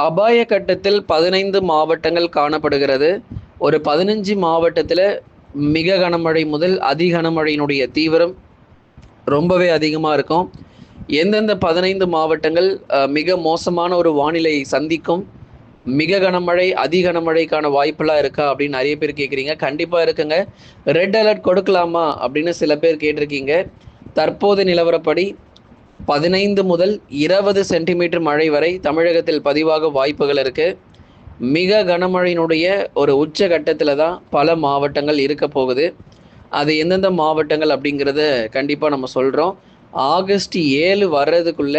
அபாய கட்டத்தில் 15 மாவட்டங்கள் காணப்படுகிறது. ஒரு 15 மாவட்டத்தில் மிக கனமழை முதல் அதி கனமழையினுடைய தீவிரம் ரொம்பவே அதிகமாக இருக்கும். எந்தெந்த 15 மாவட்டங்கள் மிக மோசமான ஒரு வானிலை சந்திக்கும், மிக கனமழை அதி கனமழைக்கான வாய்ப்பெல்லாம் இருக்கா அப்படின்னு நிறைய பேர் கேட்குறீங்க. கண்டிப்பாக இருக்குங்க. ரெட் அலர்ட் கொடுக்கலாமா அப்படின்னு சில பேர் கேட்டிருக்கீங்க. தற்போது நிலவரப்படி 15 முதல் 20 சென்டிமீட்டர் மழை வரை தமிழகத்தில் பதிவாக வாய்ப்புகள் இருக்குது. மிக கனமழையினுடைய ஒரு உச்சகட்டத்தில் தான் பல மாவட்டங்கள் இருக்க போகுது. அது எந்தெந்த மாவட்டங்கள் அப்படிங்கிறத கண்டிப்பாக நம்ம சொல்கிறோம். ஆகஸ்ட் 7 வர்றதுக்குள்ள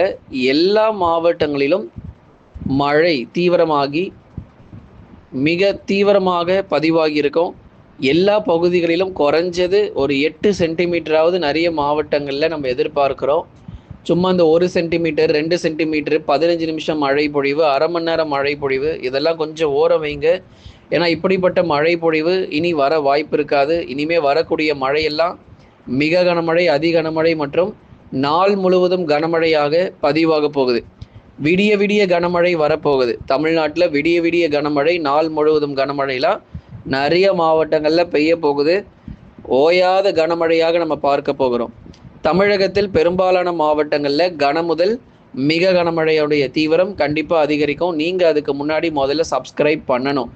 எல்லா மாவட்டங்களிலும் மழை தீவிரமாகி மிக தீவிரமாக பதிவாகி இருக்கும். எல்லா பகுதிகளிலும் குறைஞ்சது ஒரு 8 சென்டிமீட்டராவது நிறைய மாவட்டங்களில் நம்ம எதிர்பார்க்குறோம். சும்மா இந்த 1 சென்டிமீட்டர் 2 சென்டிமீட்டர் 15 நிமிஷம் மழை பொழிவு, அரை மணி நேரம் மழை பொழிவு இதெல்லாம் கொஞ்சம் ஓரம் வைங்க. ஏன்னா இப்படிப்பட்ட மழை பொழிவு இனி வர வாய்ப்பு இருக்காது. இனிமேல் வரக்கூடிய மழையெல்லாம் மிக கனமழை, அதி கனமழை மற்றும் நாள் முழுவதும் கனமழையாக பதிவாக போகுது. விடிய விடிய கனமழை வரப்போகுது. தமிழ்நாட்டில் விடிய விடிய கனமழை, நாள் முழுவதும் கனமழைலாம் நிறைய மாவட்டங்களில் பெய்ய போகுது. ஓயாத கனமழையாக நம்ம பார்க்க போகிறோம். தமிழகத்தில் பெரும்பாலான மாவட்டங்களில் கன முதல் மிக கனமழையுடைய தீவிரம் கண்டிப்பாக அதிகரிக்கும். நீங்கள் அதுக்கு முன்னாடி முதல்ல சப்ஸ்கிரைப் பண்ணணும்.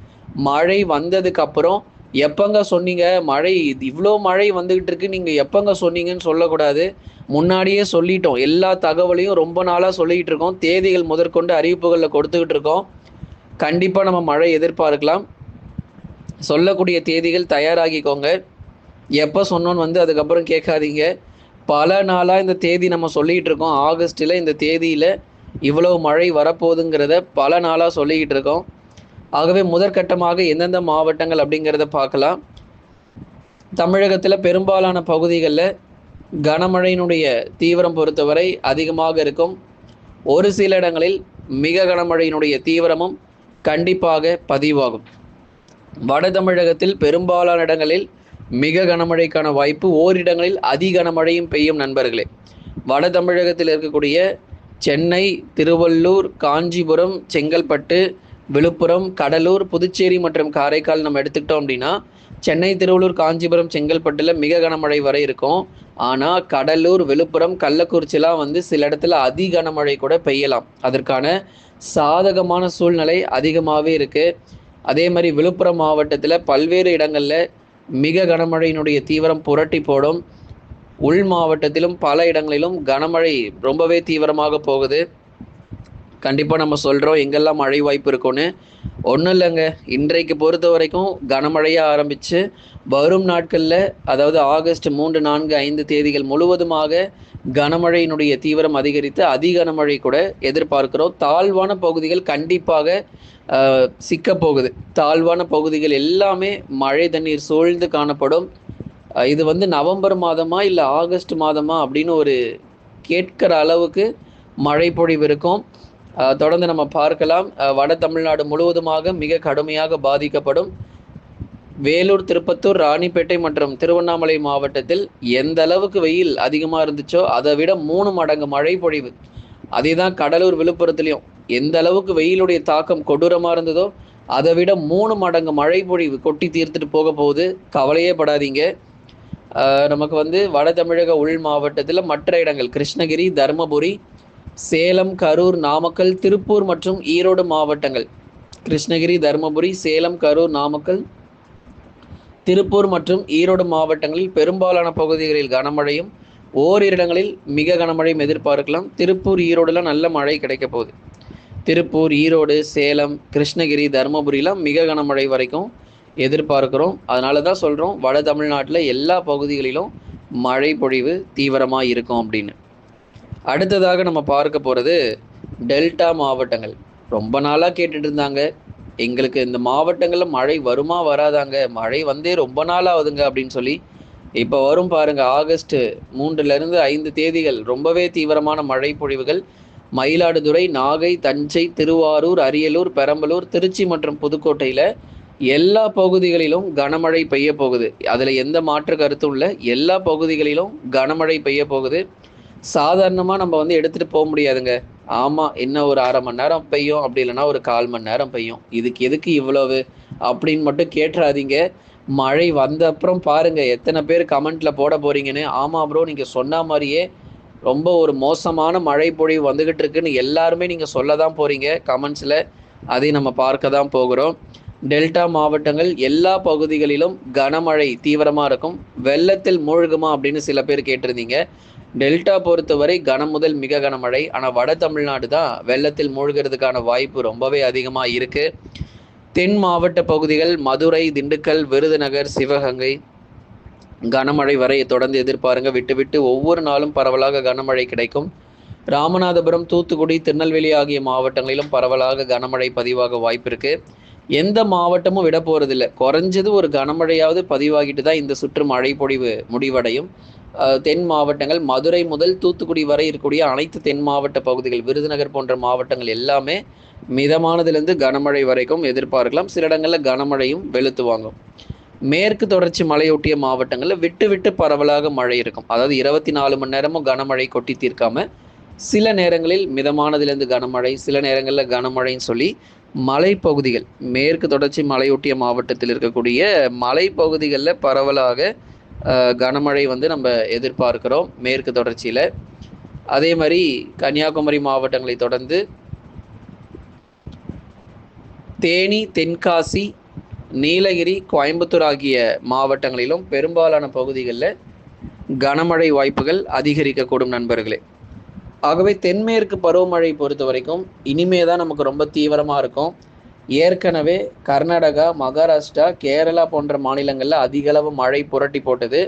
மழை வந்ததுக்கு அப்புறம் எப்பங்க சொன்னீங்க, மழை இவ்வளோ மழை வந்துகிட்டு இருக்கு, நீங்கள் எப்பங்க சொன்னீங்கன்னு சொல்லக்கூடாது. முன்னாடியே சொல்லிட்டோம். எல்லா தகவலையும் ரொம்ப நாளாக சொல்லிக்கிட்டு இருக்கோம். தேதிகள் முதற்கொண்டு அறிவிப்புகளில் கொடுத்துக்கிட்டு இருக்கோம். கண்டிப்பாக நம்ம மழை எதிர்பார்க்கலாம். சொல்லக்கூடிய தேதிகள் தயாராகிக்கோங்க. எப்போ சொன்னோன்னு அதுக்கப்புறம் கேட்காதீங்க. பல நாளாக இந்த தேதி நம்ம சொல்லிகிட்டு இருக்கோம். ஆகஸ்ட்டில் இந்த தேதியில் இவ்வளவு மழை வரப்போகுதுங்கிறத பல நாளாக சொல்லிக்கிட்டு இருக்கோம். ஆகவே முதற்கட்டமாக எந்தெந்த மாவட்டங்கள் அப்படிங்கிறத பார்க்கலாம். தமிழகத்தில் பெரும்பாலான பகுதிகளில் கனமழையினுடைய தீவிரம் பொறுத்தவரை அதிகமாக இருக்கும். ஒரு சில இடங்களில் மிக கனமழையினுடைய தீவிரமும் கண்டிப்பாக பதிவாகும். வட தமிழகத்தில் பெரும்பாலான இடங்களில் மிக கனமழைக்கான வாய்ப்பு, ஓரிடங்களில் அதி கனமழையும் பெய்யும். நண்பர்களே, வட தமிழகத்தில் இருக்கக்கூடிய சென்னை, திருவள்ளூர், காஞ்சிபுரம், செங்கல்பட்டு, விழுப்புரம், கடலூர், புதுச்சேரி மற்றும் காரைக்கால் நம்ம எடுத்துக்கிட்டோம் அப்படின்னா, சென்னை, திருவள்ளூர், காஞ்சிபுரம், செங்கல்பட்டில் மிக கனமழை வரை இருக்கும். ஆனால் கடலூர், விழுப்புரம், கள்ளக்குறிச்சிலாம் சில இடத்துல அதி கனமழை கூட பெய்யலாம். அதற்கான சாதகமான சூழ்நிலை அதிகமாகவே இருக்குது. அதே மாதிரி விழுப்புரம் மாவட்டத்தில் பல்வேறு இடங்களில் மிக கனமழையினுடைய தீவிரம் புரட்டி போடும். உள் மாவட்டத்திலும் பல இடங்களிலும் கனமழை ரொம்பவே தீவிரமாக போகுது. கண்டிப்பாக நம்ம சொல்கிறோம் எங்கெல்லாம் மழை வாய்ப்பு இருக்குன்னு. ஒன்றும் இல்லைங்க, இன்றைக்கு பொறுத்த வரைக்கும் கனமழையாக ஆரம்பித்து வரும் நாட்களில், அதாவது ஆகஸ்ட் 3, 4, 5 தேதிகள் முழுவதுமாக கனமழையினுடைய தீவிரம் அதிகரித்து அதி கனமழை கூட எதிர்பார்க்கிறோம். தாழ்வான பகுதிகள் கண்டிப்பாக சிக்க போகுது. தாழ்வான பகுதிகள் எல்லாமே மழை தண்ணீர் சூழ்ந்து காணப்படும். இது நவம்பர் மாதமா இல்லை ஆகஸ்ட் மாதமா அப்படின்னு ஒரு கேட்கிற அளவுக்கு மழை பொழிவு இருக்கும். தொடர்ந்து நம்ம பார்க்கலாம். வட தமிழ்நாடு முழுவதுமாக மிக கடுமையாக பாதிக்கப்படும். வேலூர், திருப்பத்தூர், ராணிப்பேட்டை மற்றும் திருவண்ணாமலை மாவட்டத்தில் எந்த அளவுக்கு வெயில் அதிகமாக இருந்துச்சோ அதை விட 3 மடங்கு மழை பொழிவு. அதே தான் கடலூர், விழுப்புரத்துலையும் எந்த அளவுக்கு வெயிலுடைய தாக்கம் கொடூரமாக இருந்ததோ அதை விட 3 மடங்கு மழை பொழிவு கொட்டி தீர்த்துட்டு போக போகுது. கவலையே படாதீங்க. நமக்கு வட தமிழக உள் மாவட்டத்தில் மற்ற இடங்கள் கிருஷ்ணகிரி, தருமபுரி, சேலம், கரூர், நாமக்கல், திருப்பூர் மற்றும் ஈரோடு மாவட்டங்கள், கிருஷ்ணகிரி, தருமபுரி, சேலம், கரூர், நாமக்கல், திருப்பூர் மற்றும் ஈரோடு மாவட்டங்களில் பெரும்பாலான பகுதிகளில் கனமழையும் ஓரிரு இடங்களில் மிக கனமழையும் எதிர்பார்க்கலாம். திருப்பூர், ஈரோடுலாம் நல்ல மழை கிடைக்க போகுது. திருப்பூர், ஈரோடு, சேலம், கிருஷ்ணகிரி, தருமபுரிலாம் மிக கனமழை வரைக்கும் எதிர்பார்க்கிறோம். அதனால தான் சொல்கிறோம் வட தமிழ்நாட்டில் எல்லா பகுதிகளிலும் மழை பொழிவு தீவிரமாக இருக்கும் அப்படின்னு. அடுத்ததாக நம்ம பார்க்க போகிறது டெல்டா மாவட்டங்கள். ரொம்ப நாளாக கேட்டுட்டு இருந்தாங்க, எங்களுக்கு இந்த மாவட்டங்களில் மழை வருமா வராதாங்க, மழை ரொம்ப நாள் ஆகுதுங்க அப்படின்னு சொல்லி. இப்போ வரும் பாருங்க, ஆகஸ்ட் 3லிருந்து 5 தேதிகள் ரொம்பவே தீவிரமான மழை பொழிவுகள். மயிலாடுதுறை, நாகை, தஞ்சை, திருவாரூர், அரியலூர், பெரம்பலூர், திருச்சி மற்றும் புதுக்கோட்டையில் எல்லா பகுதிகளிலும் கனமழை பெய்ய போகுது. அதில் எந்த மாற்று கருத்தும் இல்லை. எல்லா பகுதிகளிலும் கனமழை பெய்ய போகுது. சாதாரணமாக நம்ம எடுத்துகிட்டு போக முடியாதுங்க. ஆமாம், இன்னும் ஒரு 1/2 மணி நேரம் பெய்யும், அப்படி இல்லைன்னா ஒரு 1/4 மணி நேரம் பெய்யும். இதுக்கு எதுக்கு இவ்வளவு அப்படின்னு மட்டும் கேட்டுறாதீங்க. மழை வந்த அப்புறம் பாருங்க எத்தனை பேர் கமெண்ட்ல போட போறீங்கன்னு. ஆமா ப்ரோ, நீங்க சொன்ன மாதிரியே ரொம்ப ஒரு மோசமான மழை பொழிவு வந்துகிட்டு இருக்குன்னு எல்லாருமே நீங்க சொல்ல தான் போறீங்க கமெண்ட்ஸ்ல. அதை நம்ம பார்க்க தான் போகிறோம். டெல்டா மாவட்டங்கள் எல்லா பகுதிகளிலும் கனமழை தீவிரமா இருக்கும். வெள்ளத்தில் மூழ்குமா அப்படின்னு சில பேர் கேட்டிருந்தீங்க. டெல்டா பொறுத்தவரை கனம் முதல் மிக கனமழை. ஆனால் வட தமிழ்நாடு தான் வெள்ளத்தில் மூழ்கிறதுக்கான வாய்ப்பு ரொம்பவே அதிகமாக இருக்கு. தென் மாவட்ட பகுதிகள் மதுரை, திண்டுக்கல், விருதுநகர், சிவகங்கை கனமழை வரை தொடர்ந்து எதிர்பாருங்க. விட்டு விட்டு ஒவ்வொரு நாளும் பரவலாக கனமழை கிடைக்கும். ராமநாதபுரம், தூத்துக்குடி, திருநெல்வேலி ஆகிய மாவட்டங்களிலும் பரவலாக கனமழை பதிவாக வாய்ப்பு இருக்கு. எந்த மாவட்டமும் விட போறதில்ல. குறைஞ்சது ஒரு கனமழையாவது பதிவாகிட்டு தான் இந்த சுற்று மழை பொழிவு முடிவடையும். தென் மாவட்டங்கள் மதுரை முதல் தூத்துக்குடி வரை இருக்கக்கூடிய அனைத்து தென் மாவட்ட பகுதிகள், விருதுநகர் போன்ற மாவட்டங்கள் எல்லாமே மிதமானதிலிருந்து கனமழை வரைக்கும் எதிர்பார்க்கலாம். சில இடங்களில் கனமழையும் வெளுத்து வாங்கும். மேற்கு தொடர்ச்சி மலையொட்டிய மாவட்டங்களில் விட்டு விட்டு பரவலாக மழை இருக்கும். அதாவது 24 மணி நேரமும் கனமழை கொட்டி தீர்க்காம சில நேரங்களில் மிதமானதிலிருந்து கனமழை, சில நேரங்களில் கனமழைன்னு சொல்லி மலைப்பகுதிகள், மேற்கு தொடர்ச்சி மலையொட்டிய மாவட்டத்தில் இருக்கக்கூடிய மலைப்பகுதிகளில் பரவலாக கனமழை வந்து நம்ம எதிர்பார்க்கிறோம் மேற்கு தொடர்ச்சியில். அதே மாதிரி கன்னியாகுமரி மாவட்டங்களை தொடர்ந்து தேனி, தென்காசி, நீலகிரி, கோயம்புத்தூர் ஆகிய மாவட்டங்களிலும் பெரும்பாலான பகுதிகளில் கனமழை வாய்ப்புகள் அதிகரிக்கக்கூடும் நண்பர்களே. ஆகவே தென்மேற்கு பருவமழை பொறுத்த வரைக்கும் இனிமே தான் நமக்கு ரொம்ப தீவிரமாக இருக்கும். ஏற்கனவே கர்நாடகா, மகாராஷ்டிரா, கேரளா போன்ற மாநிலங்களில் அதிகளவு மழை புரட்டி போட்டது.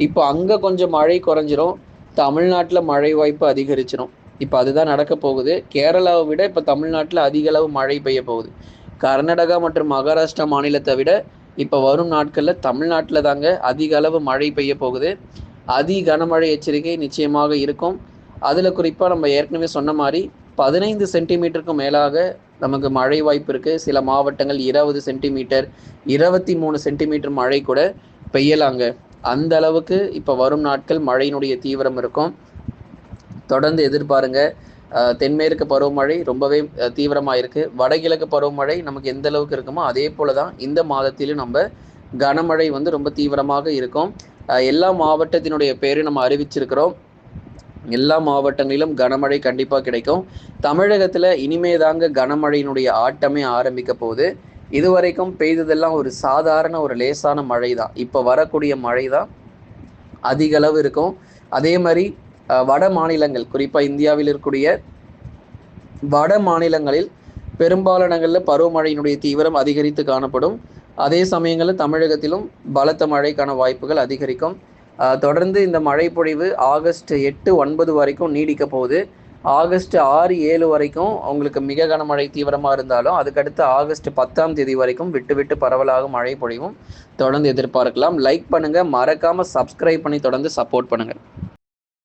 இப்போ அங்கே கொஞ்சம் மழை குறைஞ்சிரும், தமிழ்நாட்டில் மழை வாய்ப்பு அதிகரிச்சிடும். இப்போ அதுதான் நடக்க போகுது. கேரளாவை விட இப்போ தமிழ்நாட்டில் அதிகளவு மழை பெய்ய போகுது. கர்நாடகா மற்றும் மகாராஷ்டிரா மாநிலத்தை விட இப்போ வரும் நாட்களில் தமிழ்நாட்டில் தாங்க அதிக அளவு மழை பெய்ய போகுது. அதி கனமழை எச்சரிக்கை நிச்சயமாக இருக்கும். அதில் குறிப்பாக நம்ம ஏற்கனவே சொன்ன மாதிரி 15 சென்டிமீட்டருக்கும் மேலாக நமக்கு மழை வாய்ப்பு இருக்குது. சில மாவட்டங்கள் 20 சென்டிமீட்டர், 23 சென்டிமீட்டர் மழை கூட பெய்யலாங்க. அந்த அளவுக்கு இப்போ வரும் நாட்கள் மழையினுடைய தீவிரம் இருக்கும். தொடர்ந்து எதிர்பாருங்க. தென்மேற்கு பருவமழை ரொம்பவே தீவிரமாக இருக்குது. வடகிழக்கு பருவமழை நமக்கு எந்த அளவுக்கு இருக்குமோ அதே போல தான் இந்த மாதத்திலும் நம்ம கனமழை வந்து ரொம்ப தீவிரமாக இருக்கும். எல்லா மாவட்டத்தினுடைய பேரு நம்ம அறிவிச்சிருக்கிறோம். எல்லா மாவட்டங்களிலும் கனமழை கண்டிப்பாக கிடைக்கும். தமிழகத்தில் இனிமே தாங்க கனமழையினுடைய ஆட்டமே ஆரம்பிக்க போகுது. இதுவரைக்கும் பெய்ததெல்லாம் ஒரு சாதாரண ஒரு லேசான மழை தான். இப்போ வரக்கூடிய மழை தான் அதிக அளவு இருக்கும். அதே மாதிரி வட மாநிலங்கள், குறிப்பாக இந்தியாவில் இருக்கக்கூடிய வட மாநிலங்களில் பெரும்பாலானங்களில் பருவமழையினுடைய தீவிரம் அதிகரித்து காணப்படும். அதே சமயங்களில் தமிழகத்திலும் பலத்த மழைக்கான வாய்ப்புகள் அதிகரிக்கும். தொடர்ந்து இந்த மழை பொழிவு ஆகஸ்ட் 8, 9 வரைக்கும் நீடிக்க போகுது. ஆகஸ்ட் 6, 7 வரைக்கும் உங்களுக்கு மிக கனமழை தீவிரமாக இருந்தாலும் அதுக்கடுத்து ஆகஸ்ட் 10ஆம் தேதி வரைக்கும் விட்டு விட்டு பரவலாக மழை பொழிவும் தொடர்ந்து எதிர்பார்க்கலாம். லைக் பண்ணுங்கள், மறக்காமல் சப்ஸ்கிரைப் பண்ணி தொடர்ந்து சப்போர்ட் பண்ணுங்கள்.